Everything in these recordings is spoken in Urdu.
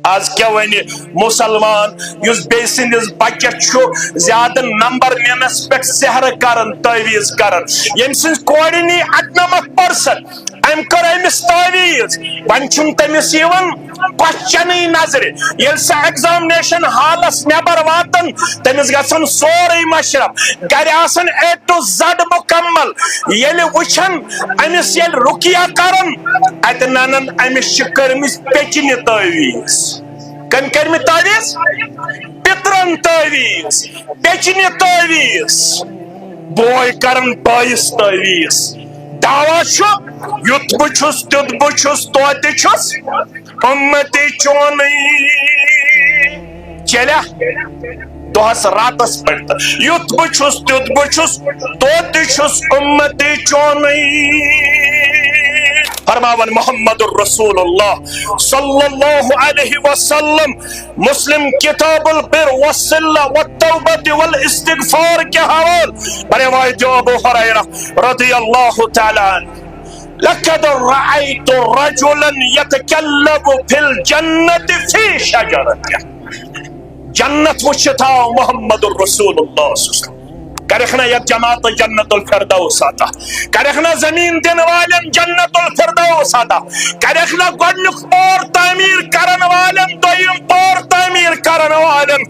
آج کیا ونی مسلمان یس بی سندس بچس زیادہ نمبر نینس پہ سحر کران تعویز کران یم سن کوڑ نی 98% ام کر امس تعویز ون چھن تمس کوسچن نظر یل سہ ایگزامنیشن حالس نبر واتن تمس گھن سوری مشرف گر آسن A to Z مکمل یل وچھن امس یل رکیا کرن ات ننن امس کرمس پیچنہ تعویز کم کرم تعویز پترن تعویز پیچنہ تعویز بوئے کرن بائیس تعویز دعویٰ یت بچس تیت بچس توتہ چھس امتی چونی چلیا دہس راتس پہ یت بچس تیت بچس توتہ چھس امتی چونی فرماون محمد الرسول اللہ صلی اللہ علیہ وسلم مسلم کتاب البر والصلہ والتوبۃ والاستغفار کے حوال روایت ابو ہریرہ رضی اللہ تعالی عنہ لقد رأيت رجلا يتكلم في الجنة في شجرة جنت وشتا محمد الرسول اللہ صلی اللہ علیہ وسلم کرخنا یک جماعت جنت الفردوس آتا کرخنا زمین دن والن جنت الفردوس آتا کرخنا گوڑنک پور تعمیر کرن والن دویم پور تعمیر کرن والن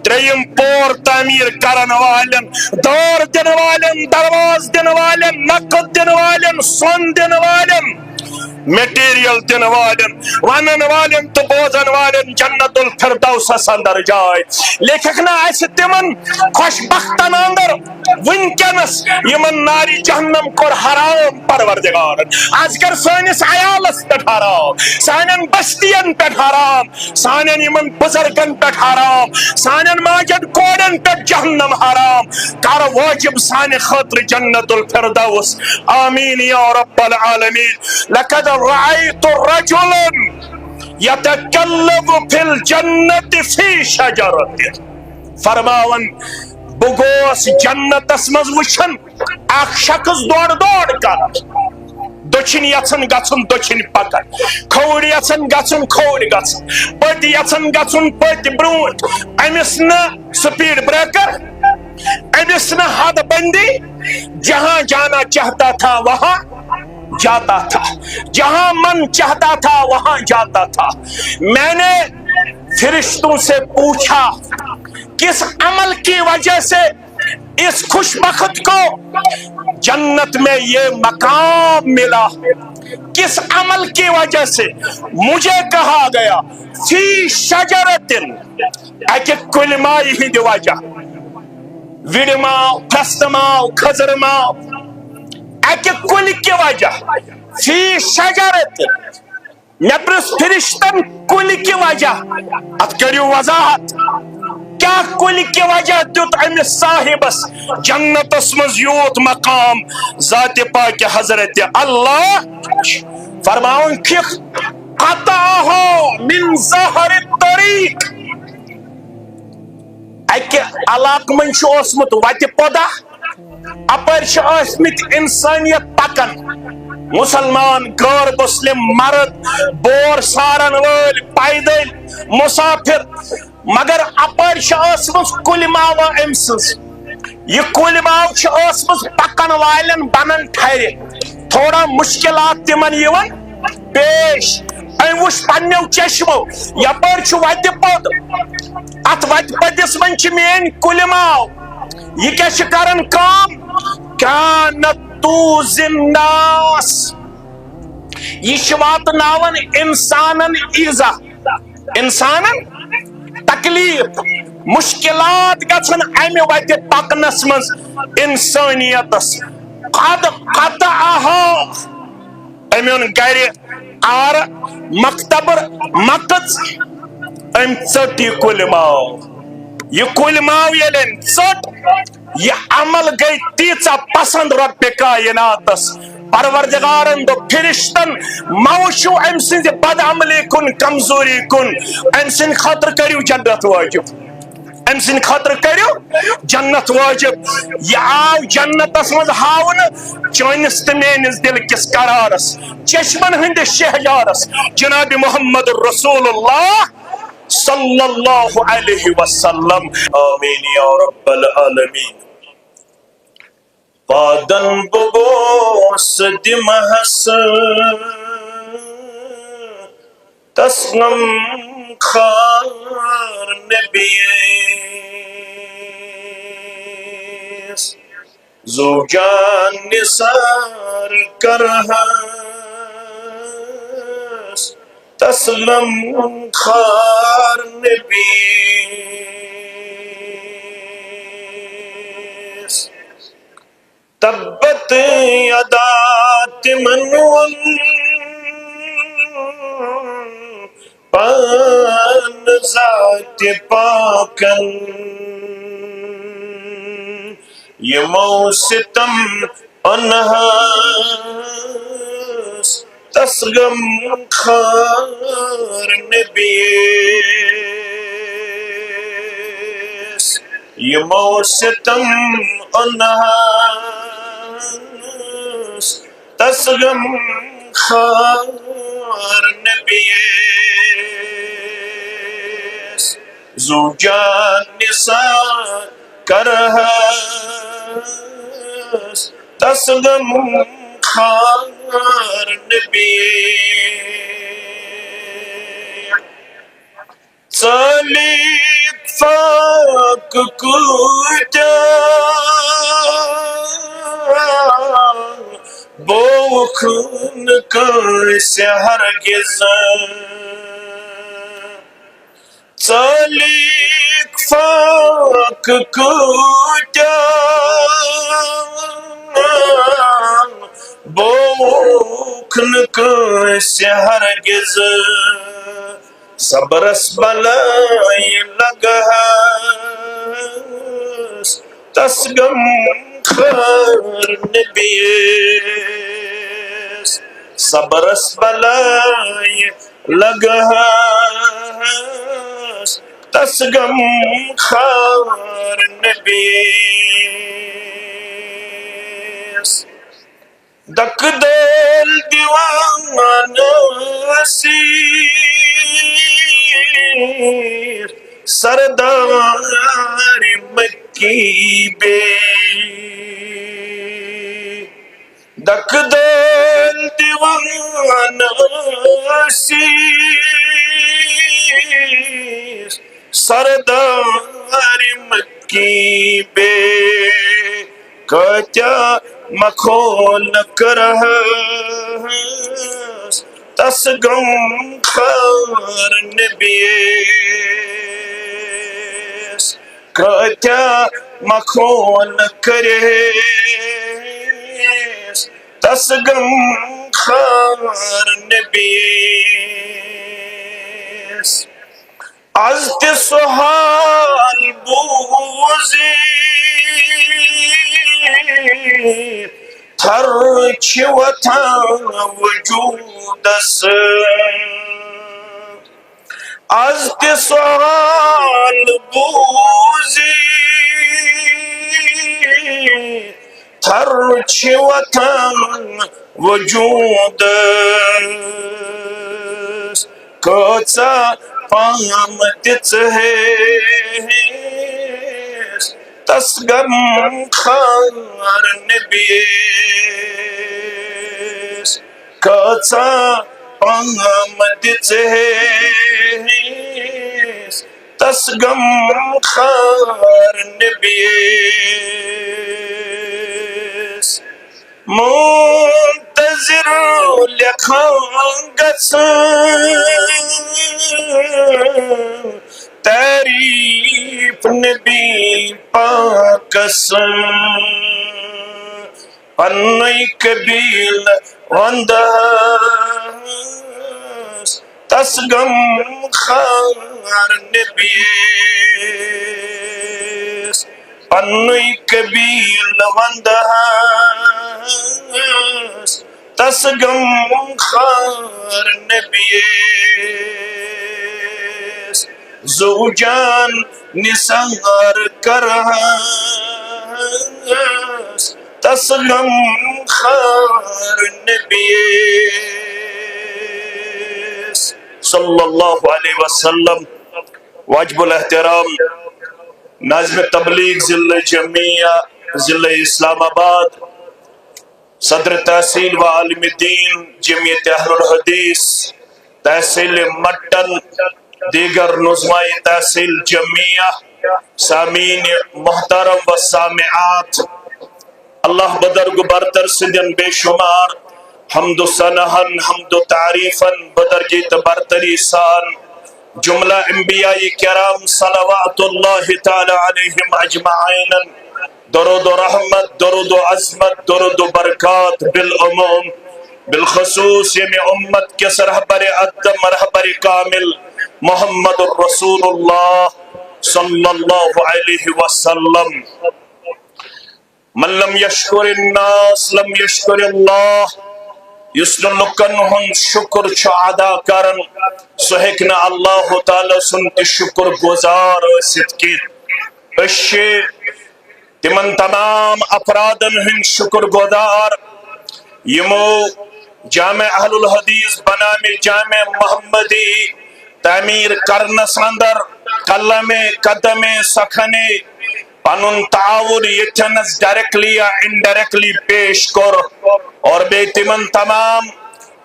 تریم پور تعمیر کرن والن دور دن والن درواز دن والن نقد دن والن سون دن والن میٹیریل دن والن ونن والن تو بوزن والن جنت الفردوس اندر جائے لیکن ایسے تمن خوش بختن اندر ونکنس یمن ناری جہنم کور حرام پروردگار آج کر سانس عیالس پہ حرام سانن بستین پہ حرام سانن یمن بزرگن پہ حرام سانن ماجد کوڑن پہ جہنم حرام کار واجب سان خاطر جنت الفردوس آمین یا رب العالمین لقد رأيت رجلا يتكلم في الجنة في شجرة فرماون بگوس جنت اسمز وچھن اخ شخص دوڑ کر دچن یژن گژھن دچن پکن کھوڑ یژن گژھن کھوڑ گژھن پت یژن گژھن پت برونٹ امس نہ سپیڈ بریکر امس نہ حد بندی جہاں جانا چاہتا تھا وہاں جاتا تھا جہاں من چاہتا تھا وہاں جاتا تھا میں نے فرشتوں سے پوچھا کس عمل کی وجہ سے اس خوش بخت کو جنت میں یہ مقام ملا کس عمل کی وجہ سے مجھے کہا گیا فی شجرت اکہ کل مائی ہند وجہ وڑ ماو پھست ماو کھزر ماو اکہ کل کی وجہ فی شجرت نبرس فرشتن کل کی وجہ ات کریو وضاحت کیا کل کی وجہ دیت امس صاحبس جنت اسمز یوت مقام ذات پاک حضرت اللہ فرماؤن کہ قطعہ من ظہر الطریق اکہ علاق من شو اسمت وات پودا اپر شو اسمت انسانیت پکن مسلمان غیر مسلم مرد بور سارن ول پیدل مسافر مگر اپر اسمس کل ماوا امسز یہ کل ماو اسمس پکن والن بنن ٹھہرے تھوڑا مشکلات تمن یون پیش ام وش پنو چشمو یپر وتہ پود ات وتہ پدس من مین کل ماو یہ کیا کرن کام کانت توز الناس یہ واتناون انسانن ایزا انسانن تکلیف مشکلات گژھن امہ وتہ پکنس مز انسانیتس قد قطعها امن گر آر مکتبر مکت ام ژٹ یہ کل ماو یہ کل ماو یلن ژٹ یہ عمل گئی تیژا پسند رب کائناتس پروردگارن دو فرشتن موشو ام سند بد عملی کن کمزوری کن ام سند خاطر کریو جنت واجب ام سند خاطر کریو جنت واجب یہ آو جنت اسمد ہاون چونس تمینس دل کس قرارس چشمن ہند شہجارس جناب محمد رسول اللہ صلی اللہ علیہ وسلم. آمین یا رب العالمین. پادن بگوس دمحس تسلم خار نبیس زوجان نثار کرہس تسلم خار نبیس تبت یدا تمن پان ذات پاکن یمو ستم انہاس تسغم خار نبیس یمو ستم انہاس تسغم خار نبیس زوجان نثار کرہس تسلم خار نبیس صلیق فاک کجا بوخن کیسے ہرگز صلیق فاک کجا بوخن کیسے ہرگز صبرس بلائی لگہس تسغم خار نبیس صبرس بلائی لگہس تسغم خار نبیس دک دل دیوان اسیر سردار مکی بے دک دل دیوان اسیر سردار مکی بے کتیا مخول کرہس تسغم خار نبیس کتیا مخول کرہس تسغم خار نبیس از تہ سہال بوزی تھر چھ وتھان وجودس از تہ سہال بوزی تھر چھ وتھان وجودس کۭژاہ پام دِژ ہیس تسغم خار نبیس کۭژاہ پام دِژ ہیس تسغم خار نبیس منتظر لکھان گژھان تعریف نبی پاکس پنٕے قبیل وندہس تسغم خار نبیس پنٕے قبیل وندہس تسغم خار نبیس زوجان نثار کرہس تسغم خار نبیس صلی اللہ علیہ وسلم. واجب الاحترام ناظم تبلیغ ضلع جمعیہ ضلع اسلام آباد، صدر تحصیل و عالم دین جمعیت اہل الحدیث تحصیل مٹن، دیگر نظمائی تحصیل جمعیہ، سامعین محترم و سامعات، اللہ بدرگ برتر سدن بے شمار حمد و ثناءً حمد و تعریفاً بدرجت برتری سان جملہ انبیاء کرام صلوات اللہ تعالی علیہم اجمعین، درود و رحمت، درود و عظمت، درود و برکات بالعموم، بالخصوص یمی امت کے رہبر ادم رہبر کامل محمد الرسول اللہ صلی اللہ علیہ وسلم۔ من لم یشکر الناس لم یشکر اللہ، یس لکن ہن شکر چھ ادا کرن سو ہیکن اللہ تعالی سنت شکر گزار ست کی۔ اشی تمن تمام افرادن ہن شکر گزار یمو جامع اہل الحدیث بنام جامع محمدی تعمیر کرن سندر قلم قدم سکھنے پنن تعاون یتنس ڈائریکٹلی یا انڈائریکٹلی پیش کر، اور بے تمن تمام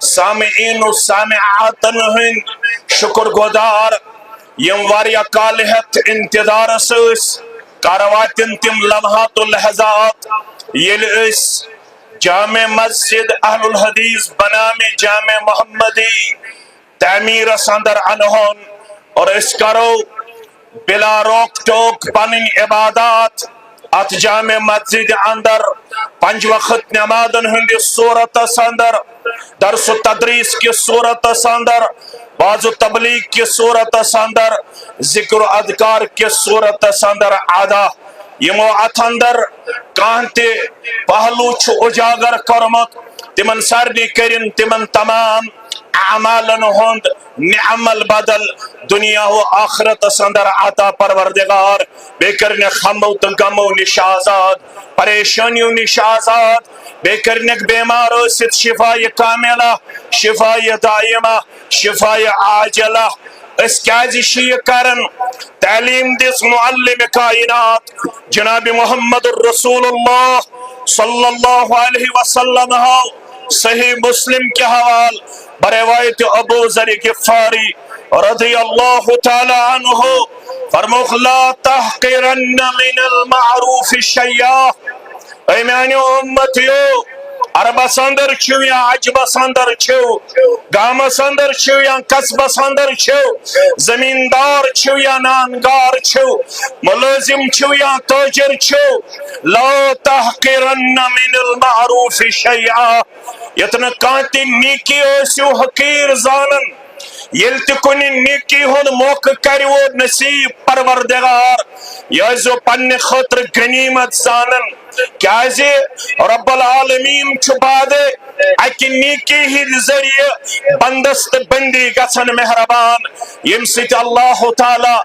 سامعین و سامعاتن ہند شکر گزار یم واریہ کالہت انتظار سس کارواتن تم لمحات و لحظات یل اس جامع مسجد اہل الحدیث بنام جامع محمدی تعمیر سندر انہون، اور اس کرو بلا روک ٹوک پنن عبادات ات جامع مسجد اندر پنج وقت نمازن ہند صورت اندر، درس و تدریس کی صورت اندر، بعض تبلیغ کی صورت اندر، ذکر و اذکار کی صورت اندر ادا یمو ات اندر کانتے پہلو چھ اجاگر کرمت تمن سارنی کرن تمن تمام اعمالن ہند نعم البدل دنیا و آخرت سندر عطا پروردگار بے کرنے خمو تو غمو نش آزاد، پریشانیوں نش آزاد، بے کرنے بیماروں سے شفای کاملہ، شفای دائمہ، شفای عاجلہ۔ اس کیازی کرن تعلیم دس معلم کائنات جناب محمد الرسول اللہ صلی اللہ علیہ وسلم صحیح مسلم کے حوال بروایت ابو ذر غفاری رضی اللہ تعالی عنہ فرموخ لا تحقرن من المعروف شیئا، اے میانی امتیو عرب سندر چھو یا عجب سندر چھو، گام سندر چھو یا قصب سندر چھو، زمیندار چھو یا نانگار چھو، ملازم چھو یا تاجر چھو، لا تحقرن من المعروف شیئا، یتنا کانتی نیکی اوسیو حقیر زانن، یلتی کنی نیکی ہون موقع کری وہ نصیب پروردگار، یازو پن خطر غنیمت زانن، کیازے رب العالمین چھپا دے اکی نیکی ہی ذریعے بندست بندی گسن مہربان، یم سیت اللہ تعالی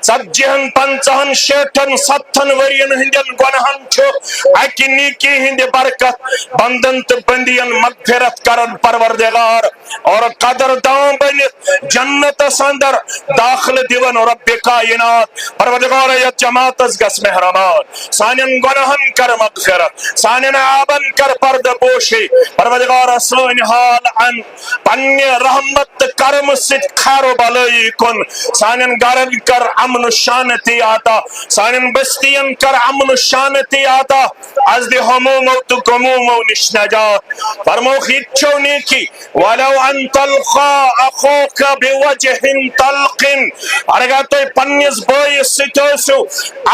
ژتجیہن پنچہن شیٹھن ستھن ورین ہندین گنہن چھو اکی نیکی ہند برکت بندن تو بندین مغفرت کرن پروردگار، اور قدر دان بنت جنت سندر داخل دیون رب کائنات پروردگار یا جماعت از گس مہربان، سانین گنہن کر مغفرت، سانین آبن کر پرد بوشی پروردگار سان حال ان پنی رحمت کرم ست خیر و بلائی کن، سانین گرن کر امن و شانتی آتا، سانین بستین کر امن و شانتی آتا، از دی حموم و تو گموم و نش نجات فرمو خیچو نیکی ولو ان تلقا اخوک بوجہ طلق، ارگا تو پنیز بائی ستوسو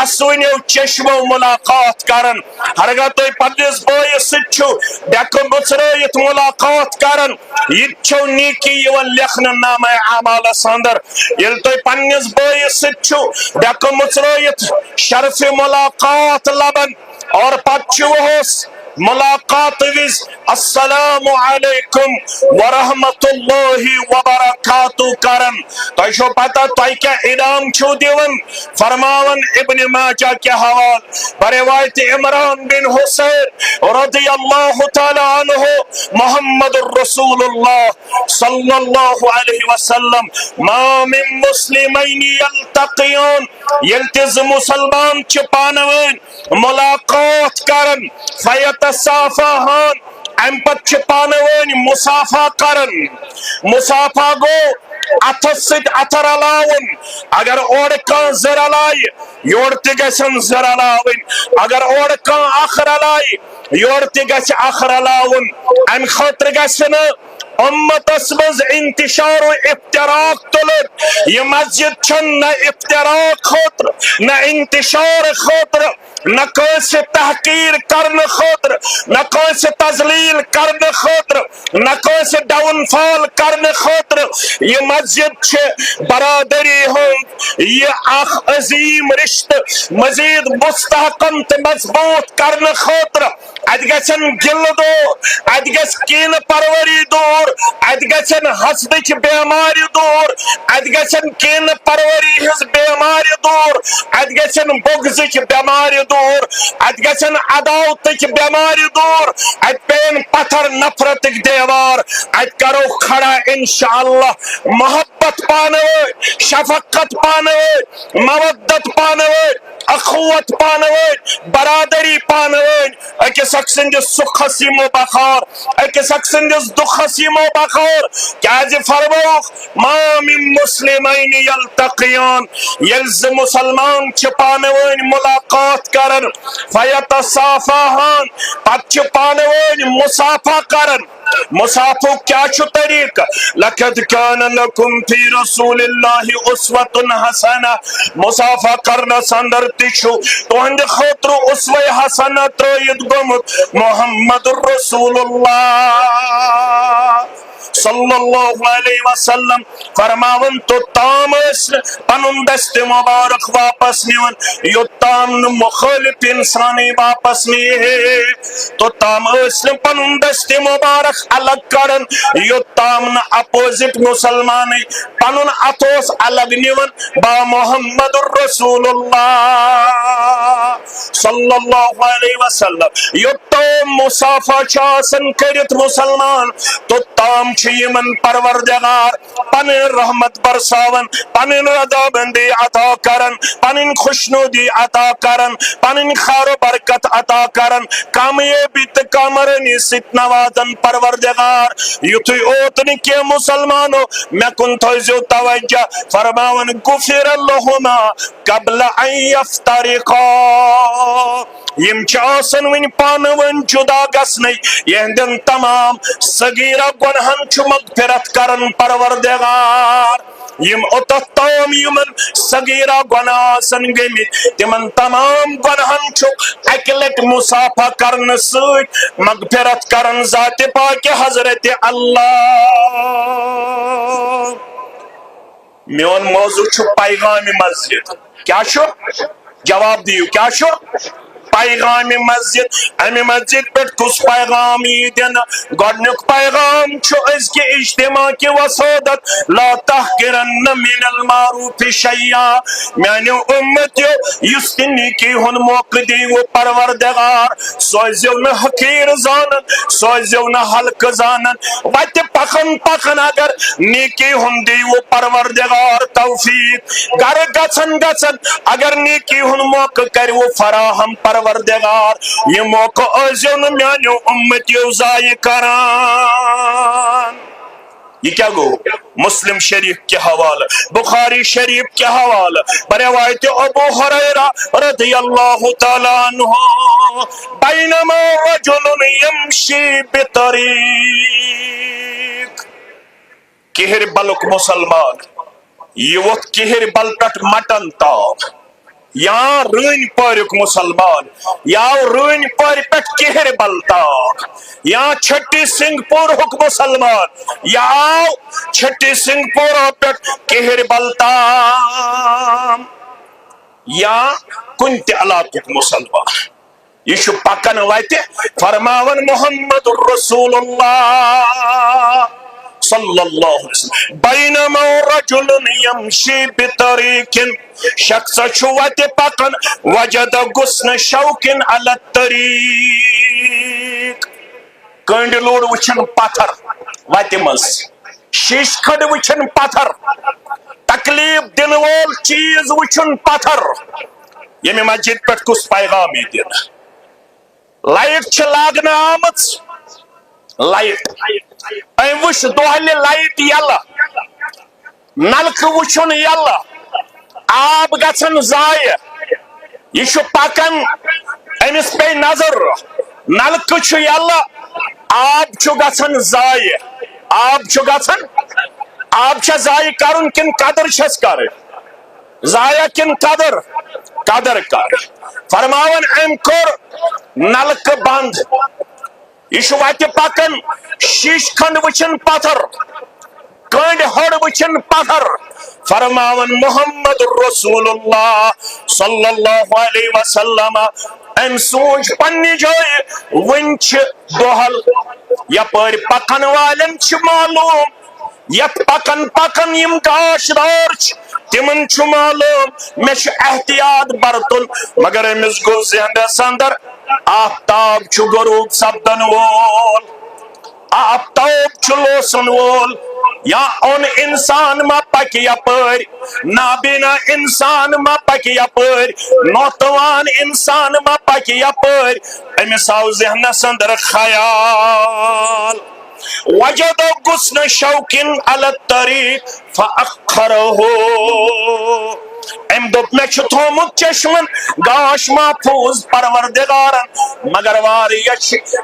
اسونیو چشمو ملاقات کرن، ارگا تو پنیز بائی ستچو بیکن بچرائیت ملاقات کرن، یچو نیکی یون لکھن نام اعمال سندر، یل تو پنیز بائی ستچو بیکن بچرائیت شرف ملاقات لبن، اور پچو ہوس ملاقات وز السلام علیکم ورحمت اللہ وبرکاتہ کرن تو شو پتہ تو کیا انعام چھو دیون فرماون ابن ماجہ کے حوال بروایت عمران بن حسین رضی اللہ تعالی عنہ محمد الرسول اللہ صلی اللہ علیہ وسلم ما من مسلمین یلتقیون یلتز مسلمان چپانوین ملاقات کرن فیتصافہان ام پت پانوین مسافہ کرن مسافہ گو اتھس ست اتھر علاون اگر اور کان زر علائی یور تگسن زر علاون اگر اور کان آخر علائی یور تگس آخر علاون ام خطر گسن امت اسمز انتشار و افتراق طلب یہ مسجد چھن نہ افتراق خطر نہ انتشار خطر نہ کوئی سے تحقیر کرن خطر نہ کوئی سے تذلیل کرن خطر نہ کوئی سے ڈاؤن فال کرن خطر یہ مسجد چھے برادری ہوں یہ اخ عظیم رشت مزید مستحکم مضبوط کرن خطر ادگسن گل دور ادگس کین پروری دور ادگسن حسدچ بیماری دور ادگسن کین پروری ہز بیماری دور ادگسن بغضچ بیماری دور ادگسن عداوتچ بیماری دور اد پین پتھر نفرتک دیوار اد کرو کھڑا انشاءاللہ محبت پانے شفقت پانے مودت پانے اخوت پانوین برادری پانوین اکس اکسندس سکھ حسیم و بخار اکس اکسندس دکھ حسیم و بخار کیا جی فرموخ ما من مسلمین یلتقیان یلز مسلمان چپانوین ملاقات کرن فیتصافہان پت چپانوین مسافہ کرن مسافو کیا چھو طریق لقد کان لکم فی رسول اللہ اسوۃ حسنہ مسافہ کرنا سندر تشو تو ہند خطر اسوہ حسنہ ترید گمت محمد الرسول اللہ صلی اللہ علیہ وسلم فرماون تو تام اسل پنن دست مبارک واپس نیون یو تام مخالف انسانی واپس نیے تو تام اسل پنن دست مبارک الگ کرن یو تام اپوزٹ مسلمانی پنن اتوس الگ نیون با محمد الرسول اللہ صلی اللہ علیہ وسلم یو تام مسافہ چاسن کرت مسلمان تو تام یمن پروردگار پن رحمت برساون پن رضا بندی عطا کرن پن خوشنودی عطا کرن پن خیر و برکت عطا کرن کامیابی تکامرنی ست نوازن پروردگار یتوی اوتنی کے مسلمانو میں کن توجہ توجہ فرماون غفر اللہما قبل ان یفترقا یم چاسن ون پانون جدا گسنی یہندن تمام صغیرہ گنہن چھ مغفرت کرن پروردگار یم اتتام یمن صغیرہ گناہسن گمت تمن تمام گنہن چھ اکلٹ مسافہ کرن سوت مغفرت کرن ذات پاک حضرت اللہ میون موضوع چھ پیغام مسجد کیا شو جواب دیو کیا شو پیغام مسجد امی مسجد پر کس پیغام دن گوڑنک پیغام چھو اس کے اجتماع کی وسودت لا تحقرن من المعروف شیعہ میانی امتیو یستنی کی ہن موقع دی وہ پروردگار سوزیو نہ حقیر زانن سوزیو نہ حلق زانن وات پخن اگر نیکی ہن دی وہ پروردگار توفیق گر گچن اگر نیکی ہن موقع کر وہ فراہم پروردگار یہ موقع ازیو نہ میانیو امتیو ضائع کران یہ کیا گو مسلم شریف کے حوالہ بخاری شریف کے حوالہ بروایت ابو ہریرہ رضی اللہ تعالی عنہ بینما رجل یمشی بطریق کہر بلک مسلمان یہ وقت کہر بل پٹ مٹن تاب یا رین پارک مسلمان یا رین پار پٹ کہر بلتا یا چھٹی سنگھ پور حک مسلمان یا چھٹی سنگھ پور پٹ کہر بلتا یا کنت علاقک مسلمان یہ پکن وتہ فرماون محمد رسول اللہ صلی اللہ علیہ وسلم بینما رجل یمشی بطریق شخص وتہ پکن وجد غصن شوک علی الطریق کنڈ لوڑ وچھن پتھر وتہ مز شیش کھڈ وچھن پتھر تکلیف دن وول چیز وچھن پتھر یمہ مسجد پہ کس پیغام دن لائٹ چھ لاگنہ آمت لائٹ وچ دہلہ لائٹ یلہ نلکہ وچھن یلہ آب گژھن ضائع یہ پکن امس پہ نظر نلکہ چھ یلہ آب چھ گژھن ضائع آب چھ گژھن آب چھ ضائع کرن کن قدر چھس کر ضائع کن قدر قدر کر فرماون ام کور نلکہ بند یہ وتہ پکن شیش کھنڈ وچھن پتھر کنڈ ہڑ وچھن پتھر فرماون محمد رسول اللہ صلی اللہ علیہ وسلم ام سوچ پنہ جائے ون دہل یپر پکن والن معلوم یت پکن پکن یم گاش دار تمن معلوم میں احتیاط برتن مگر امس گو ذہنس اندر آفتاب غروب سپدن وول آفتاب لوسن وول یا اون انسان ما پک یپر نابینا انسان ما پک یپر نوتوان انسان ما پک یپر امس آو ذہنس اندر خیال وجد غصن شوک علی الطریق فاخرہ ام دپ میں تھومت چشمن گاش محفوظ پروردگارن مگر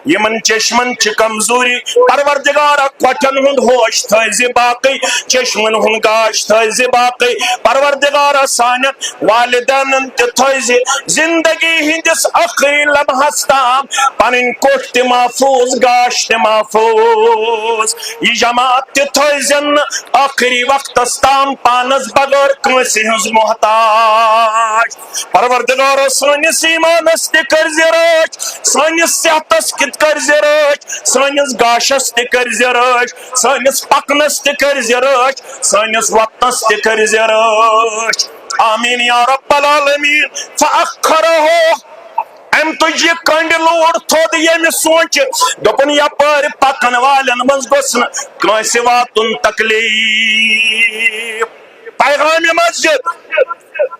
یمن چشمن کمزوری پروردگار کٹن ہند ہوش تھز باقی چشمن ہند گاش تھز باقی پروردگار سان والدین تھز زندگی ہندس آخری لمحس تام پن کوٹ تہ محفوظ گاش تہ محفوظ یہ جماعت تھزن آخری وقتس تام پانس بغیر کنسی ہز محتاج پروردگار سانس ایمانس تہ کر راچ سانس صحتس کت کر راچ سانس گاشس تہ کر راچ سانس پکنس تہ کر راچ سانس وطنس تہ کر راچ آمین یا رب العالمین فاخرہ ام تج یہ کنڈ لوڑ تھود یم سوچ دپن یپر پکن والن مز گوسن کنس واتن تکلیف پیغام مسجد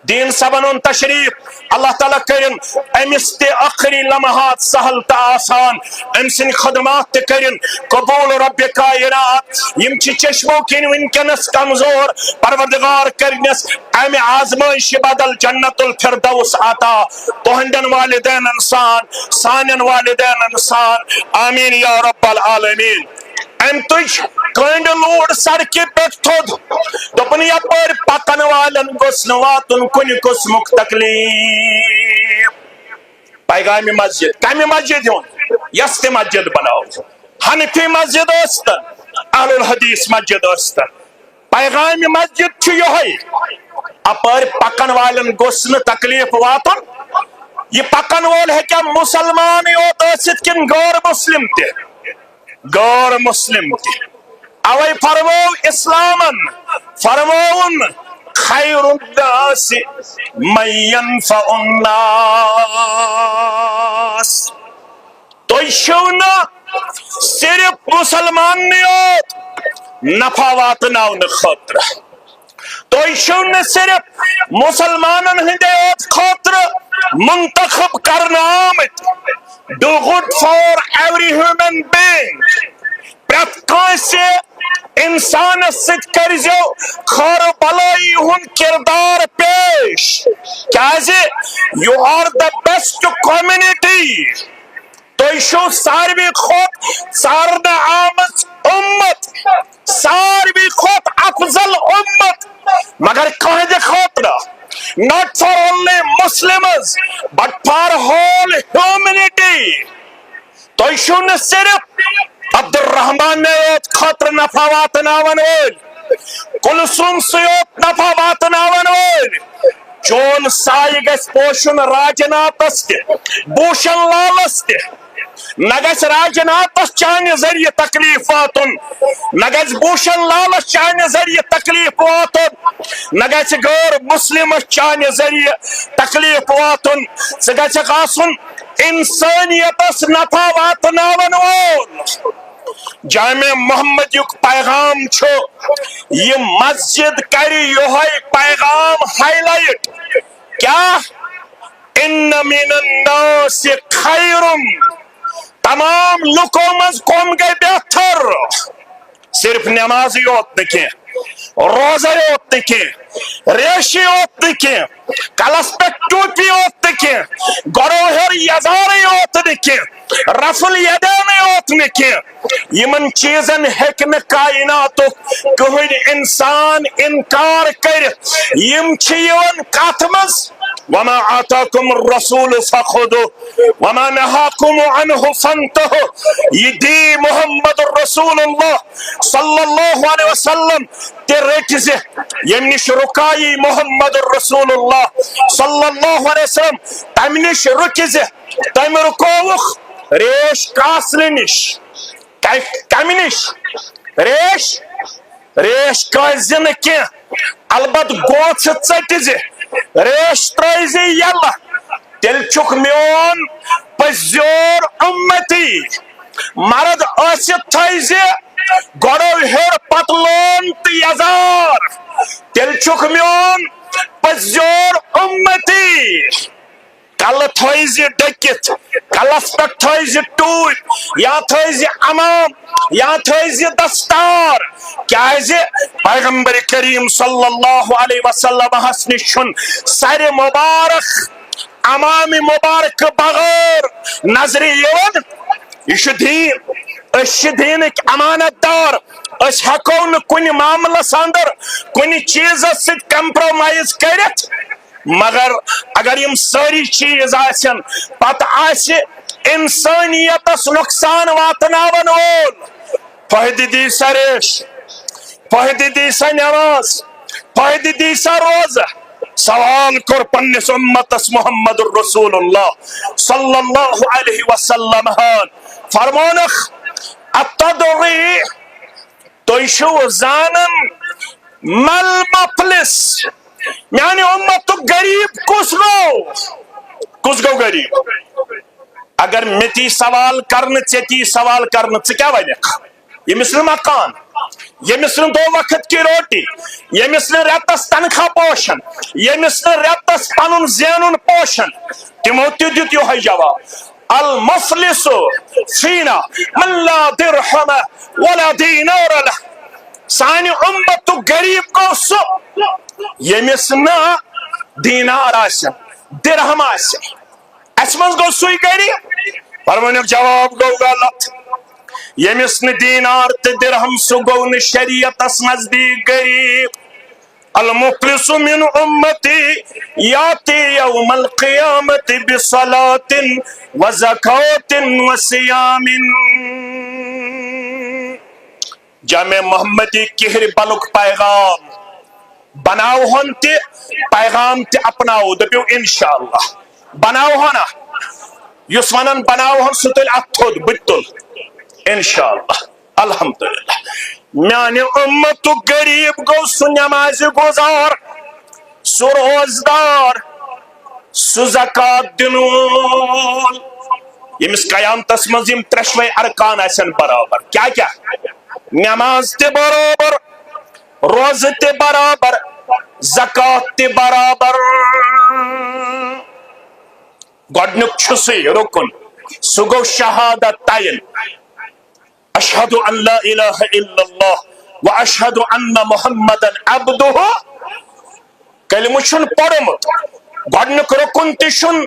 دین صبن تشریف اللہ تعالیٰ کرن امس تہ آخری لمحات سہل تہ آسان ام سن خدمات تہ کرن قبول رب کائنات یم چشمو کن ونکنس کمزور پروردگار کرنس ام آزمائش بدل جنت الفردوس عطا تہندن والدین انسان سانن والدین انسان آمین یا رب العالمین ام تج کنڈ لوڑ سڑکہ پہ تھود دپن یپر پکن والن گوسن واتن کن قسمک تکلیف پیغام مسجد کمہ مسجد ہوں یس تہ مسجد بناو حنفی مسجد استن اہل الحدیث مسجد استن پیغام مسجد یہ اپر پکن والن گوسن تکلیف واتن یہ پکن وول ہے مسلمان یوت ٲسِتھ کن غیر مسلم تہ غیر مسلم تہ اوے فرمو اسلامن فرمون خیر الناس من ينفع الناس تو چھو صرف مسلمان یوت نفع واتناون خاطر تو چھو صرف مسلمانن ہندے خاطر منتخب کرنا آمت do good for every human being پرت کانسے انسان ست کرزو خور بلائی ہن کردار پیش کیازے you are the best community تو شو ساروی خود سارنا آمد امت ساروی خود افضل امت مگر کہیں دے خاطرہ not for only Muslims but for whole humanity تو شو نہ صرف عبد الرحمن نے خاطر نفع واتناون وول کلثوم سیوت نفع واتناون وول چون سائے گژھِ پوشن راجناتس تہِ بھوشن لالس تہِ نہ گژھِ راجناتس چانہِ ذریعہ تکلیف واتُن نہ گژھِ بھوشن لالس چانہِ ذریعہ تکلیف واتُن نہ گژھِ غٲر مسلمس چانہِ ذریعہ تکلیف واتُن ژٕ گژھکھ آسُن انسانیتس نفع واتناون وول جامع محمد یُک پیغام چھُ یہ مسجد کر یہوے پیغام ہائی لائٹ کیا ان من الناس خیر تمام لوکوں مز کم گئی بہتر صرف نماز یوت نہ کی روزہ یوت نہ کی ریشی یوت نہ کی کلس پہ ٹوپی یوت نہ کی گرو ہر یزار یوت نہ کی رفل یدین یوت نہ کی یمن چیزن ہیک نہ کائنات کہن انسان انکار کر یم چھ یوان کتھ مز وما آتاكم الرسول فخذوه وما نهاكم عنه فانتهوا یہ دی محمد رسول اللہ صلی اللہ علیہ وسلم تے رٹزِ یم نش رکائی محمد رسول اللہ صلی اللہ علیہ وسلم تم نش رکزِ تم رکووخ ریش کاسل نش کم نش ریش کاسہِ نہٕ کینٛہہ البتہ گوژھ ژٔٹزِ ریش ترٲیزِ یلہ تیل چھُکھ میون پٔزیور اُمتی مرد ٲسِتھ تھٲیزِ گۄڈو ہیوٚر پتہٕ لون تہٕ یزار تیل چھُکھ میون پٔزیور اُمتی کل تھٲیزِ ڈٔکِتھ کلس پٮ۪ٹھ تھٲیزِ ٹوٗپۍ یا تھٲیزِ امام یا تھٲیزِ دستار کیازِ پیغمبر کریم صلی اللہ علیہ وسلم ہس نش چھُن سرِ مبارک امام مبارک بغیر نظرِ یِوان یہ چھُ دیٖن أسۍ چھِ دیٖنٕکۍ امانت دار أسۍ ہٮ۪کو نہٕ کُنہِ معاملس اندر کُنہِ چیٖزس سۭتۍ کمپرومائز کٔرِتھ مگر اگر یم ساری چیز آسن پتہ آسہِ انسانیتس نقصان واتناون وول فائدٕ دی سا ریش فائدٕ دی سا نماز فائدٕ دی سا روزہ سوال کر پنس امتس محمد رسول اللہ صلی اللہ علیہ وسلم فرمونخ اتدری تُہۍ چھِو زانن مل مفلس میانہ امت غریب کس گو غریب اگر متی سوال کرنے ژےٚ سوال کرنے ژٕ کیا ونکھ ییٚمِس نہٕ مکان ییٚمِس نہٕ دو وقت کی روٹی ییٚمِس نہٕ رٮ۪تس تنخواہ پوشن ییٚمِس نہٕ رٮ۪تس پنُن زینُن پوشن تِمو تہِ دیُت یِہوے جواب المفلس فینا من لا درہم ولا دینار لہ سانہِ امت غریب گو سُہ ییٚمِس نہٕ دینار آسن درہم آسن اس منٛز گوٚو سُے غریب فرمٲنِکھ جواب گوٚو غلط ییٚمِس نہٕ دینار تہٕ درہم سُہ گوٚو نہٕ شریعتس نزدیٖک غریب المفلس من امتی یاتی یوم القیامت بصلاۃ وزکاۃ وصیام جامع محمدی کہر بلک پیغام بناوہن تہ پیغام تہ اپناو دپیو انشاءاللہ بناوہنا یس ونن بناوہن سہ تل اتھ تھوٚد بہٕ تہِ تُل انشاءاللہ الحمدللہ میانہ امت غریب گو سہ نماز گزار سہ روزدار سہ زکات دن وول یمس قیامتس مز یم ترشوے ارکان آسن برابر کیا نماز تہ برابر روزہ تہ برابر زکات تہ برابر گۄڈنیُک چھُ سُے رکن سہ گو شہادت تعین اشہد ان لا الہ الا اللہ و اشہد ان محمد عبدہ کلمہ چھُن پوٚرمُت گۄڈنیُک رکن تہ چھُن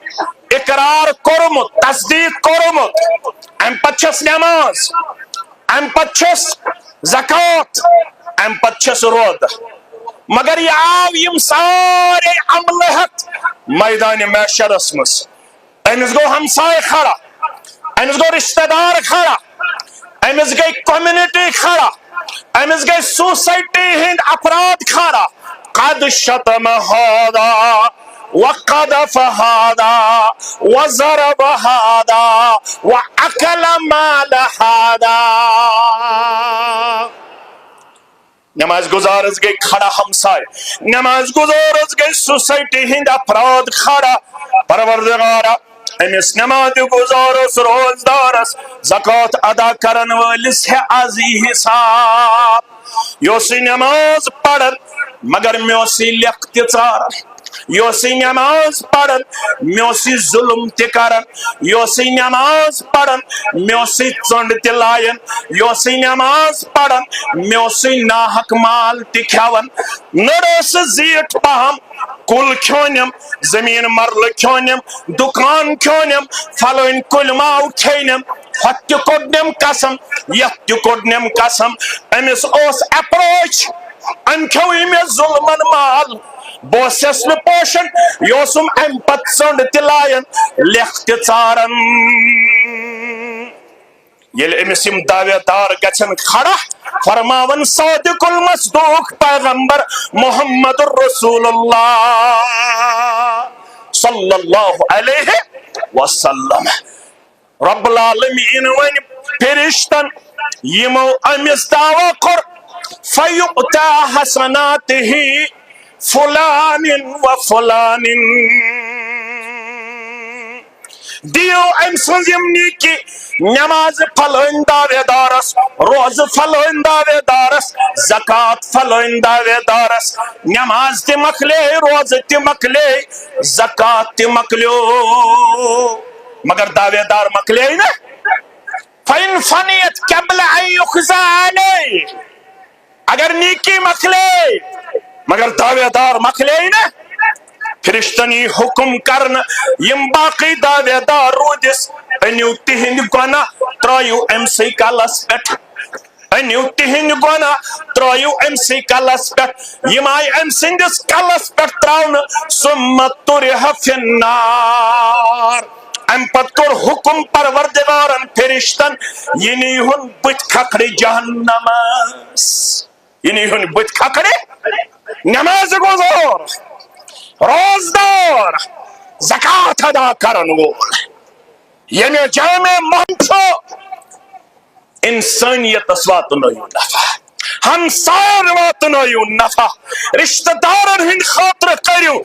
اقرار کوٚرمُت تصدیق کوٚرمُت امہ پتہٕ چھس نماز امہ پتہٕ چھس زکات امہ پتہٕ چھس روزہ مگر یہ آو یم سارے عمل ہتھ میدان محشرس مز امس گو ہمسائے کھڑا امس گو رشتہ دار کھڑا امس گئی کمیونٹی کھڑا امس گئی سوسائٹی ہند افراد کھڑا قد شتم هذا وقذف هذا وضرب هذا وأكل مال هذا. نماز گزارس گئی کھڑا ہمسائے، نماز گزارس گئی سوسائٹی ہند افراد کھڑا. پروردگارا امس نماز گزارس روزدارس زکات ادا کرن ولس ہے ازی حساب. یوسی نماز پڑھن مگر میوسی لکھ ژارن، یوسی نماز پڑھن میوسی ظلم تہ کرن، یوسی نماز پڑھن میوسی ژنڈ تہ لائن، یوسی نماز پڑھن میوسی ناحق مال تہ کھیون. نڑس زیٹھ پہم کل کھونم، زمین مرل کھونم، دکان کھونم، فلوین کل ماو کھینم، ہت تہ کوڑنم قسم یت تہ کوڑنم قسم. امس اوس اپروچ ام کھوئی میں ظلمن مال، بوسس میں پوشن یوسم ام پت ژنڈ تہ لائن لکھ تہ ژارن. یل امس یم دعوے دار گژھن کھڑا فرماون صادق المصدوق پیغمبر محمد الرسول اللہ صلی اللہ علیہ وسلم. رب العالمین ون فرشتن یمو امس دعوی کور فیؤتا حسناتہ فلان و فلان. دیو ام سن یم نیکی نماز فلان دعوے دارس، روز فلان دعوے دارس، زکات فلان دعوے دارس. نماز تہ مکلے، روز تہ مکلے، زکات تہ مکلیو، مگر دعوے دار مکلے نا. فَإِن فَنِيَتْ قَبْلَ أَن يُقْضَىٰ عَلَيْهِ، اگر نیکی مکلے مگر دعوے دار مکلے نا. فرشتنی حکم کرن یم باقی دعوے دار رودس انیو تہند گناہ ترایو ام سی کلس پٹ، انیو تہند گناہ ترایو ام سی کلس پٹ. یم آئی ام سندس کلس پٹ تراؤن ثم طرح فی النار. ام پت کور حکم پروردگارن فرشتن یہ نہیں ہن بت کھکڑے جہنمس، یہ نہیں ہن بت کھکڑے. نماز گزار، روزدار، زکات ادا کرن وول، یعنی جامع مہم انسانیت واتنایو نفع، ہمسائن واتنایو نفع، رشتہ دارن ہند خاطر کریو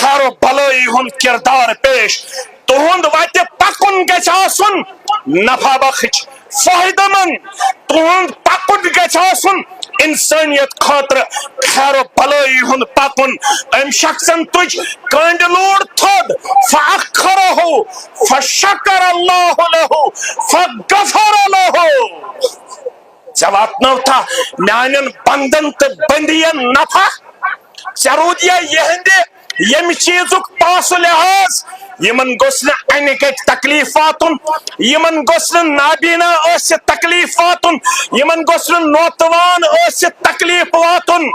خیر و بلائی ہند کردار پیش. تہند وتہ پکن گژھِ آسن نفع بخش فائدہ مند، تہند پکن گژھِ آسن انسانیت خاطر خیر و بلائی ہند پکن. ام شخصن تج کنڈ لوڑ تھود فاخرہ فشکر اللہ لہ فغفر لہ. واتنو تھا میانن بندن تو بندین نفع، ضروریا یہند یم چیزک پاس لحاظ یمن گوس نہ انہ کٹ تکلیف واتن، یمن گوس نہ نابینا ٲسِتھ تکلیف واتن، یمن گوس نہ نوتوان ٲسِتھ تکلیف واتن.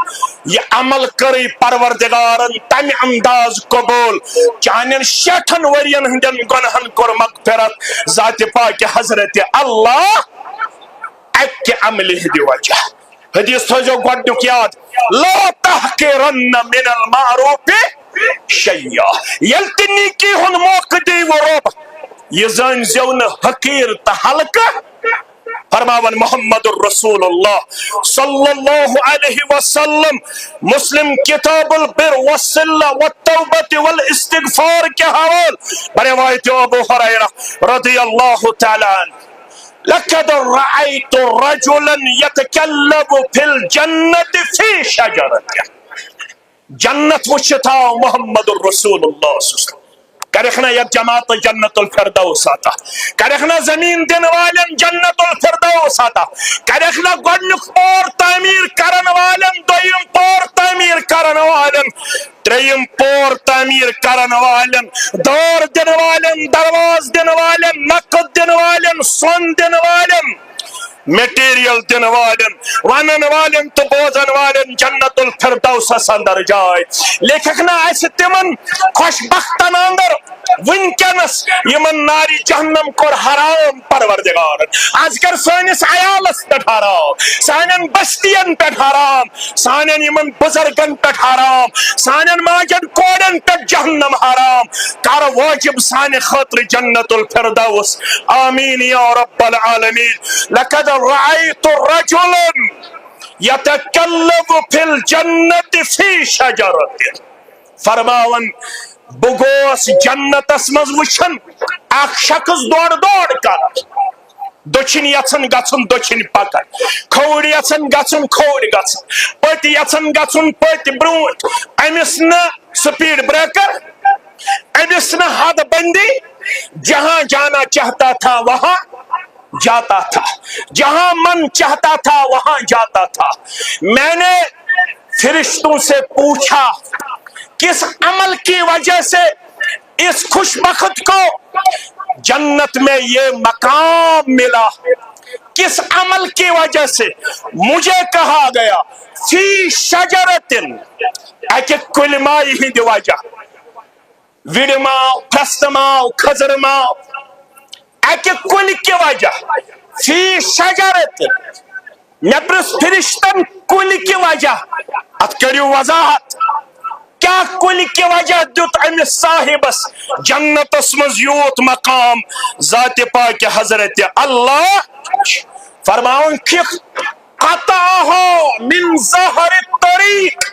یہ عمل کری پروردگارن تمہ انداز قبول چانن 60 ورین ہندین گناہن کور مغفرت ذات پاک حضرت اللہ اکہ عمل ہدی وجہ. حدیث تھوزو گوڈنیک یاد، لا تحقرن من المعروف شیئا. یل تہ نیکی ہن موقع دی و رب یہ زن زیون حقیر تہ حلقہ. فرماون محمد الرسول اللہ صلی اللہ علیہ وسلم مسلم کتاب البر والصلہ والتوبۃ والاستغفار کے حوال بروایت ابو ہریرہ رضی اللہ تعالی عنہ، لقد رأيت رجلا يتكلم في الجنة في شجرة. جنت وچھتا محمد الرسول اللہ صلی اللہ علیہ وسلم کرخنا یک جماعت جنت الفردوس آتا، کرخنا زمین دن والن جنت الفردوس آتا، کرخنا گوڑنک پور تعمیر کرن والن، دویم پور تعمیر کرن والن، تریم پور تعمیر کرن والن، دور دن والن، درواز دن والن، نقد دن والن، سون دن والن، میٹیریل دن والن، ونن والن تو بوزن والن جنت الفردوس اندر جائے. لیکھنا ایسے تمن خوشبختن اندر ونکنس یمن ناری جہنم کور حرام پروردگار. آج کر سانس عیالس پہ حرام، سانن بستین پہ حرام، سانن یمن بزرگن پہ حرام، سانن ماجن کوڑن دلن پہ جہنم حرام کر واجب سان خاطر جنت الفردوس آمین یا رب العالمین لقد رأيت رجلا يتكلم في الجنة في شجرة فرماون بگوس جنت اسمز وچھن اخ شخص دوڑ کر دچن یژن گژھن دچن پکن کھوڑ یژن گژھن کھوڑ گژھن پت یژن گژھن پت برونٹ امس نہ سپیڈ بریکر امس نہ حد بندی جہاں جانا چاہتا تھا وہاں جاتا تھا جہاں من چاہتا تھا وہاں جاتا تھا میں نے فرشتوں سے پوچھا کس عمل کی وجہ سے اس خوش بخت کو جنت میں یہ مقام ملا کس عمل کی وجہ سے مجھے کہا گیا فی شجرتن اکہ کل مائی ہند وجہ وڑ ماو پھست ماو کھزر ماو اکہ کل کی وجہ فی شجرتن نبرس فرشتن کل کی وجہ ات کریو وضاحت کیا کل کی وجہ دیت امس صاحبس جنتس مز یوت مقام ذات پاک حضرت اللہ فرماؤن کہ قطعہ من ظہر الطریق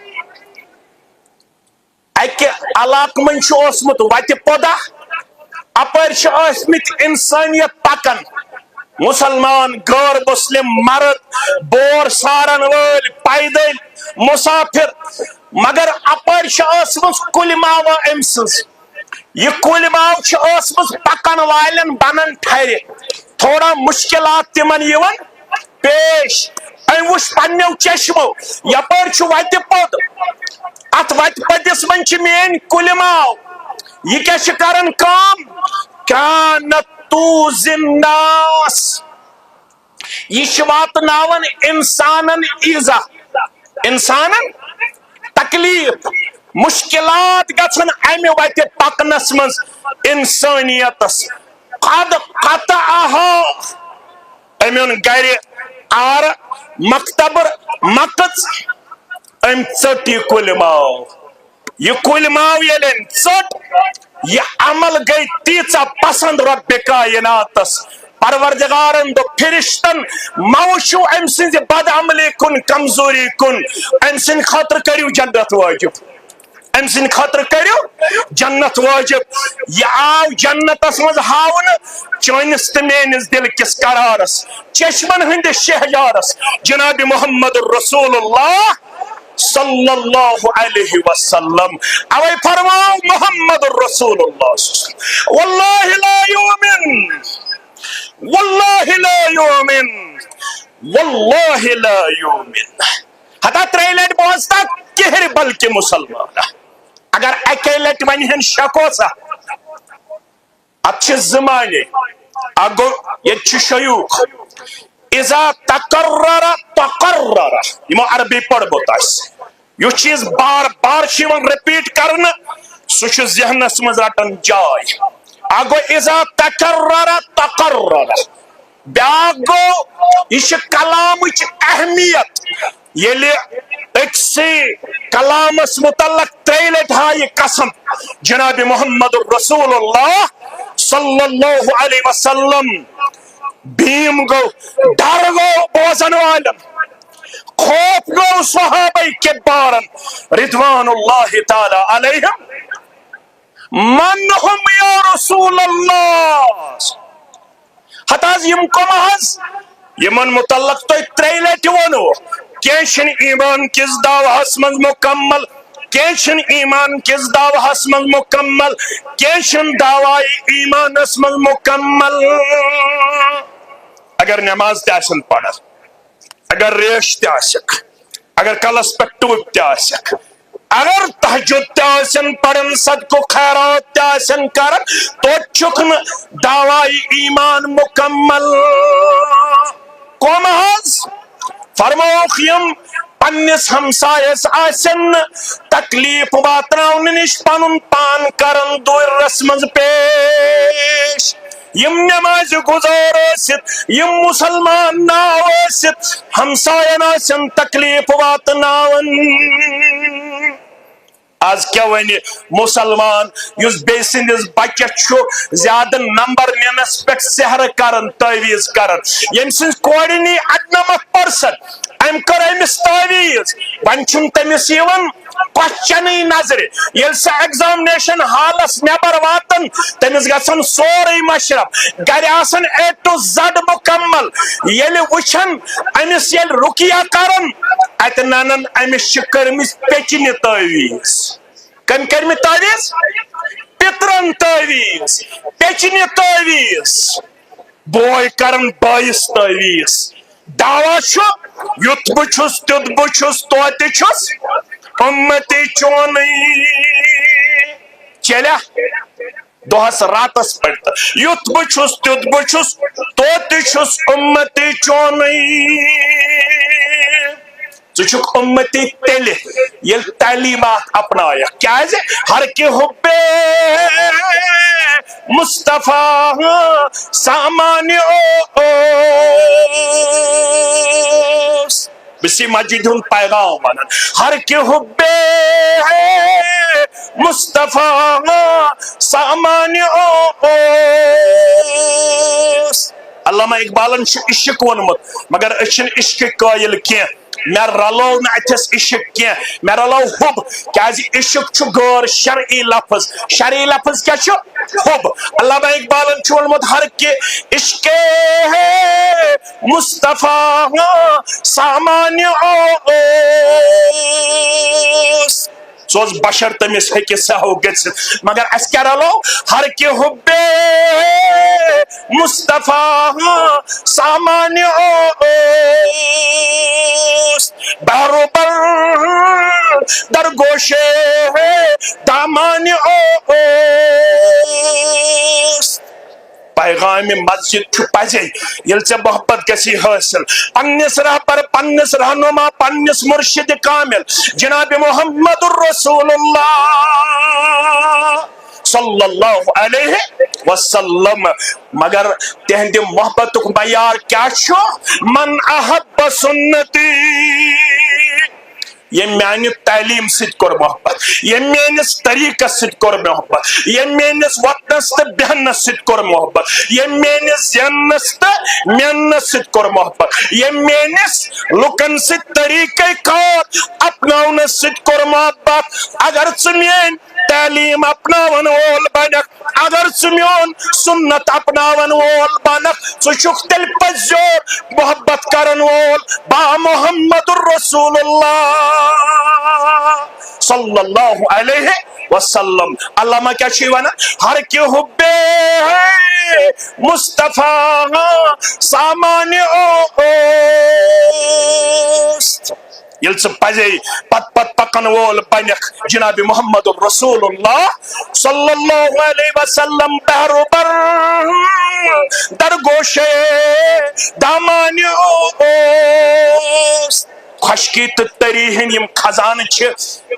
اکہ علاق من چھ اوسمت وتہ پودہ اپر چھ اوسمت انسانیت پکن مسلمان غیر مسلم مرد بور سارن ول پیدل مسافر مگر اپر چھ کل ماوا ام سز یہ کل ماو چھ پکن والن بنن ٹھہر تھوڑا مشکلات تمن یون پیش ام وش پنو چشمو یپر چھ وتہ پود ات وتہ پدس من چھ مین کل ماو یہ کیا چھ کرن کام کانت توز الناس یہ چھ واتناون انسانن ایزا انسانن تکلیف مشکلات گژھن امہ وتہ پکنس مز انسانیتس قد قطعها امن گر آر مکتبر مکت ام ژٹ یہ کل ماو یہ کل ماو یلن ژٹ یہ عمل گئی تیژا پسند رب کائناتس پروردگارن دو فرشتن موشو ام سند بد عملی کن کمزوری کن ام سند خاطر کریو جنت واجب ام سند خاطر کریو جنت واجب یہ آو جنتس مز ہاون چونس تو میانس دل کس قرارس چشمن ہند شہجارس جناب محمد رسول اللہ صلی اللہ علیہ وسلم اوے فرماؤ محمد رسول اللہ واللہ لا یؤمن واللہ لا یؤمن واللہ لا یؤمن ہتا ترے لٹ بوزتا کہر بلکہ مسلمان اگر اکے لٹ ونہن شکوسا اچھے زمانے اگو یہ شیوخ اذا تقرر تقرر یہ عربی پڑھ بوتاس یہ چیز بار بار شیون ریپیٹ کرنا سوچ ذہنس مز رٹن جائے اگو اذا تقرر تقرر بیاگو یہ کلام اہمیت یلی اکسی کلامس متعلق تریلٹ ہائی قسم جناب محمد رسول اللہ صلی اللہ علیہ وسلم بھیم گو ڈر گو بوزن والن خوف گو صحابہ کبارن رضوان اللہ تعالی علیہم من ہم یا رسول اللہ حتاز یم کو محض یمن متعلق تو تریلٹ ونو کیشن ایمان کس دعوہس من مکمل کیشن ایمان کس دعوہس من مکمل کیشن دعوائی ایمان اس من مکمل اگر نماز تیسن پڑھ اگر ریش تیسک اگر کلس پر ٹوپ تیسک اگر تحجد تیسن پڑھن صدق و خیرات تیسن کرن تو چکن دعوائی ایمان مکمل کو محض فرموخ یم پنس ہمسایس آسن تکلیف واتناون نش پنن پان کرن دور رسمز پیش یم نماز گزار ست یم مسلمان ناو ست ہمساین آسن تکلیف واتناون آج کیا ونی مسلمان یس بے سندس بچس زیادہ نمبر نینس پہ سحر کرن تعویز کرن یم سن کور نی 98% ام کر امس تعویز ون چھن تمس یوان کوسچن نظر یل سا ایگزامنیشن حالس نبر واتن تمس گژھن سورے مشرف گر آسن A to Z مکمل یل وچھن امس یل رکیا کرن ات نانن امس چھ کرمس پیچنہ تعویز کم کرم تعویز پترن تعویز پیچنہ تعویز بوئے کرن بائیس تعویز دعوی چھو یت بچھس تیت بچھس توتہ چھس امتی چونی چلیا دہس راتس پہ یت بچھس تیت بچھس توتہ چھس امتی چونی ژٕ امتی تیل یل تعلیمات اپنایا کیا ہر کے حب مصطفیٰ سامان بسی مسجد ہند پیغام ونان ہر کے حب مصطفیٰ سامان علامہ اقبالن عشق ونمت مگر اچھن عشق قائل کی میں رلو نا اتس عشق کی میں رلو حب کیازِ عشق چھو غیر شرعی لفظ شرعی لفظ کیا چھو حب علامہ اقبالن چھو ونمت ہر کے عشق مصطفیٰ سامان سوز بشر تمس ہیکہ سہو گژھت مگر اس کیا رلو ہر کے حب مصطفیٰ سامان بہرو بر در گوشے دامان پیغام مسجد چھو پزے یل سے محبت گسی حاصل پنس رہبر پنس رہنما پنس مرشد کامل جناب محمد الرسول اللہ صلی اللہ علیہ وسلم مگر تہند محبت معیار کیا چھو من احب سنتی یہ میانی تعلیم ست کر محبت یہ میانس طریقہ ست کر محبت یہ میانس وطنس تو بہنس ست کر محبت یہ میانس زینس تو مینس ست کر محبت یہ میانس لکن ست طریقہ کار اپناونس ست کر محبت اگر ژمین تعلیم اپناون وول بنک اگر ژمیون سنت اپناون وول بنک ژٕ تیل پزور محبت کرن وول با محمد الرسول اللہ صلی اللہ علیہ وسلم علامہ کیا چھی وانا ہر کی حب مصطفیٰ سامان یل سے پزے پت پت پکن وول بنک جناب محمد الرسول اللہ صلی اللہ علیہ وسلم بہرو بر در گوشے دامان خشکی تو تریہن یم خزان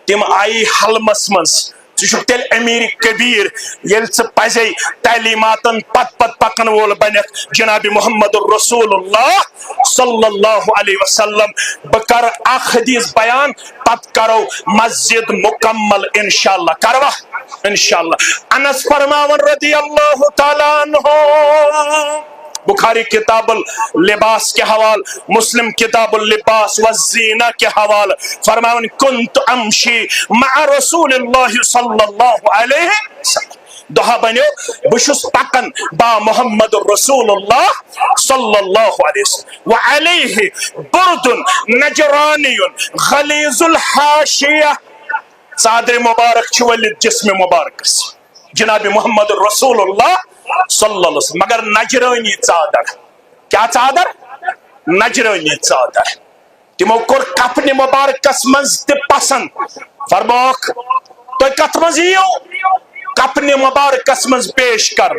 تم آئی حلمس منز تیل امیر کبیر یل سے پزے تعلیماتن پت پت پکن وول بنک جناب محمد الرسول اللہ صلی اللہ علیہ وسلم بکر اخ حدیث بیان پت کرو مسجد مکمل انشاءاللہ کروا انشاءاللہ انس فرماون رضی اللہ تعالیٰ عنہ بخاری کتاب اللباس کے حوال مسلم کتاب اللباس والزینہ کے حوال فرماون کنت امشی مع رسول اللہ صلی اللہ علیہ وسلم دہا بنیو بشس پکن با محمد رسول اللہ صلی اللہ علیہ وسلم وعلیہ برد نجرانی غلیظ الحاشیہ صادر مبارک چولد جسم مبارک جناب محمد رسول اللہ صلی اللہ علیہ وسلم مگر نجرانی چادر کیا چادر نجرانی چادر تمو کور کپن مبارکس منز تے پسند فرماک تو کت منز یو کپن مبارکس منز پیش کر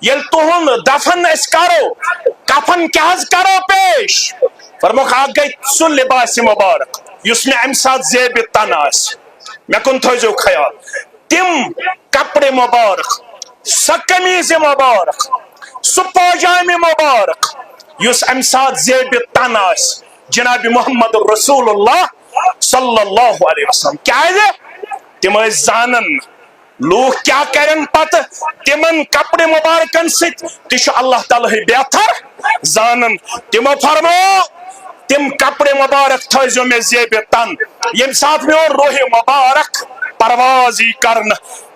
یل تہن دفن اس کرو کفن کیا کرو پیش فرماک آ گئی سو لباس مبارک یس میں امساد زیب تناس میں کن تھوزو خیال تم کپڑے مبارک سا قمیض مبارک سا پاجامہ مبارک یس امساد زیب تناس جناب محمد رسول اللہ صلی اللہ علیہ وسلم کیا ہے تم زانن لوگ کیا کرن پت تمن کپڑے مبارکن ست تہ اللہ تعالی بہتر زانن تمو فرمو تم کپڑے مبارک تھو میں زیب تن یم سات میں روح مبارک پروازی کرن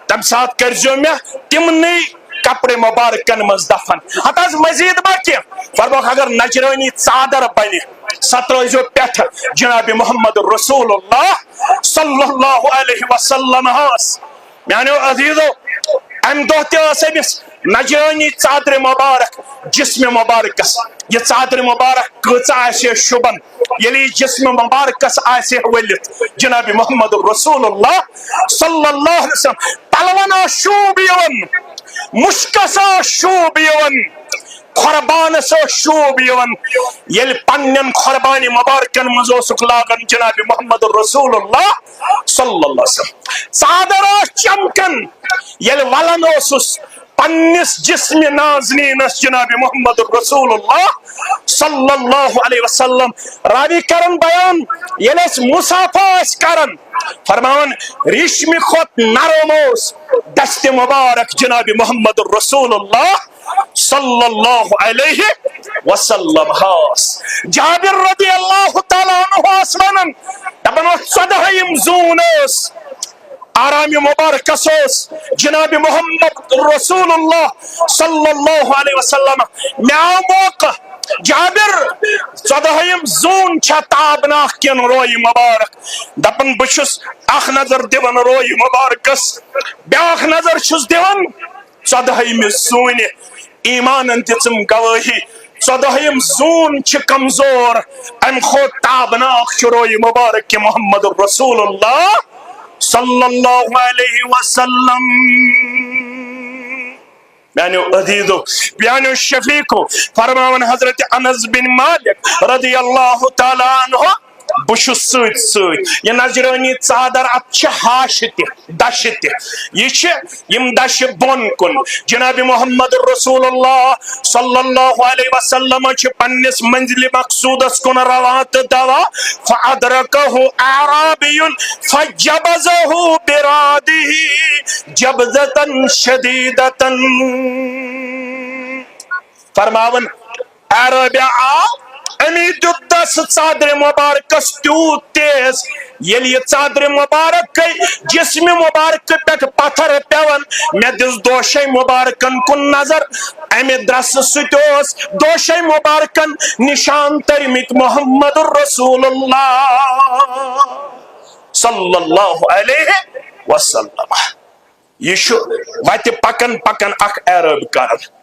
تم سات کرزو میں تمنی کپڑے مبارکن مز دفن ہتھ مزید باقی فرموک اگر نجرانی ژادر بنی سترزو پٹھ جناب محمد رسول اللہ صلی اللہ علیہ وسلم میانو عزیزو ام دہ تمس نجرانی ژادر مبارک جسم مبارکس یہ ژادر مبارک کۭژاہ آسہِ شوبن یلی جسم مبارکس آسہِ ولت جناب محمد رسول اللہ صلی اللہ علیہ وسلم پلون شوب یون مشکس شوب یون قربانس شوب یون یل پنن قربانی مبارکن مزوسک لاگن جناب محمد رسول اللہ صلی اللہ علیہ وسلم ژادر چمکن یل ولن اوسس پنس جسم نازنینس جناب محمد رسول اللہ صلی اللہ علیہ وسلم راوی کرن بیان یل مسافہ کرن فرمان ریشمی خود نرم دست مبارک جناب محمد رسول اللہ صلی اللہ علیہ وسلم جابر رضی اللہ تعالیٰ عنہ ونن دپن 14 زون آرام مبارک جناب محمد رسول اللہ صلی اللہ علیہ وسلم میں موقع جابر 14 زون چھا تابناک کن روی مبارک دپن بچس اخ نظر دیون روی مبارکس بیاخ نظر چھس دیون 14 زون ایمان انتظم گواہی 14 زون چھ کمزور ام خود تابناک روی مبارک محمد رسول اللہ صلی اللہ علیہ وسلم میانو عزیزو میانو شفیقو فرماون حضرت انس بن مالک رضی اللہ تعالی عنہ بشس سوت سوت یہ نجرانی ژادر ات ہاش دش یم دش بون کن جناب محمد رسول اللہ صلی اللہ علیہ وسلم پنس منزل مقصودس کن روات دوا فادرکہ اعرابی فجبزہ برادہ جبزتا شدیدتا فرماون عربی امی دس ژادر مبارکس تیوت تیز یل یہ ژادر مبارک جسم مبارک پہ پتھر پیون میں دس دوشے مبارکن کن نظر امی درس ستوس دوشے مبارکن نشان ترمت محمد رسول اللہ صلی اللہ علیہ وسلم یہ وت پکن پکن اخ عرب کرن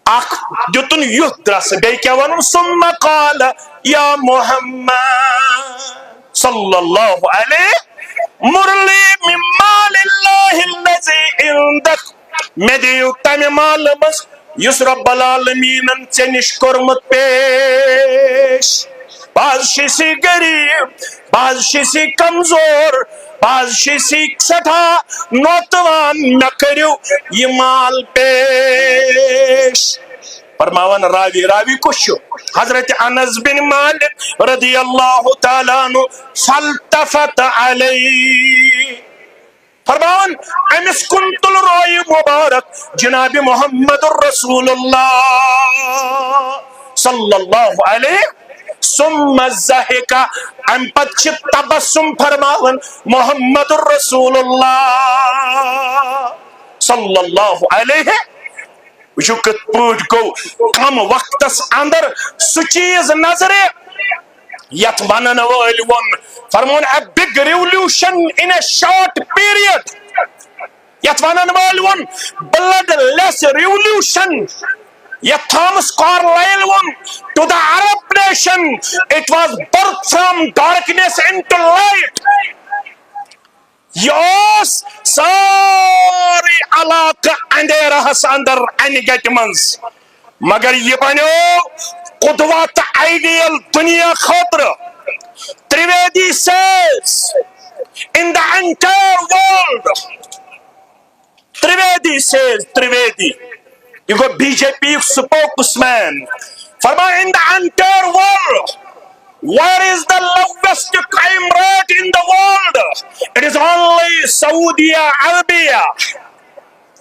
اخ دتن یوت درس بی کیا ون ثم قال یا محمد صلی اللہ علیہ مرلی من مال اللہ الذی عندک میں دیو تم مال بس یس رب العالمین سے نشکرمت پیش بعض شیسی غریب بعض شیسی کمزور بعض شیسی سٹھا نوتوان نہ کریو یہ مال پیش فرماون راوی کشو حضرت انس بن مالک رضی اللہ تعالیٰ عنہ فالتفت علی فرماون امس کنتل روی مبارک جناب محمد رسول اللہ صلی اللہ علیہ ثم الزہکا ام پتچ تبسم فرماون محمد رسول اللہ صلی اللہ علیہ وچو کت پوٹ گو کم وقتس اندر سو چیز نظر یت ونن وال one فرمون a big revolution in a short period یت ونن وال one bloodless revolution yet Thomas Carlyle won to the Arab nation. It was birth from darkness into light. Yes, ساری علاقہ اندھیرا ہس اندر انگٹ منز مگر یہ بنو قدوات آئیڈیل دنیا خطر Trivedi says in the entire world Trivedi says Trivedi you go BJP spokesman فرما in the entire world Where is the lowest crime rate in the world? It is only Saudi Arabia.